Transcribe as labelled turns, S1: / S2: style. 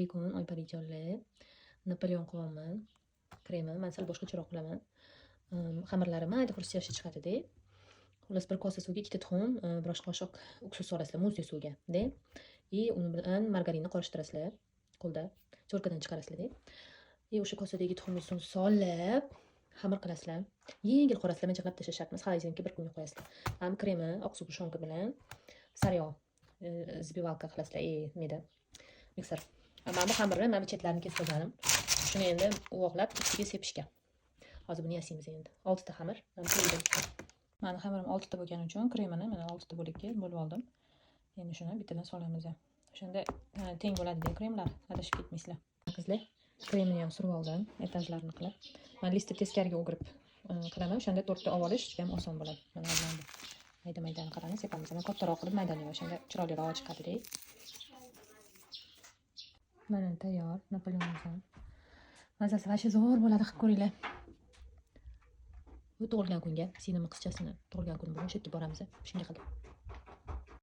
S1: bekon oyparijonli Napoleon qovami kremi. Men sal boshqacharoq qilaman. Xamirlari mayda xrustyashli chiqadi-da. Xullas, bir kosa suvga 2 tuxum, bir osh qoshiq uksus solasizlar, muzli suvga, de. Uni bilan margarinni qorishtirasizlar. Qo'lda cho'rkadan chiqarasizlar, de. O'sha kosadagi tuxumni solib, xamir qilasizlar. Yengil qorasizlar, majaqlab tashlash shart emas. Xolodilnikka bir kunga qo'yasizlar. Kremi, oq suv shonka bilan sariyog' zbivalka qilasizlar, nida mikser. Mana bu xamirni mana bu chetlarini kesib olganim. Shuni endi uvoqlab ichiga sepishga. Hozir buni yasaymiz endi. 6 ta xamir. Mani xamirim 6 ta bo'lgani uchun kremini mana 6 ta bo'lakka bo'lib oldim. Endi shuni bittadan solamiz. O'shanda teng bo'ladi-da kremlar, adashib ketmaysizlar. Qizlar, kremni ham surib oldim, etajlarni qilib. Men listni teskariga o'girib qilaman. O'shanda tortni olib olish juda ham oson bo'ladi. Mana oldim. Mayda-maydani qarang, sepamiz. Men kattaroq qilib maydalayman. O'shanda chiroyliroq chiqadi-da. Mana tayyor Napoleonimiz. Mazasi vashi zo'r bo'ladi, qilib ko'ringlar. Bu tug'ilgan kunga, sinimi qizchasini tug'ilgan kuni bugun shu yerga boramiz. Shunga qildim.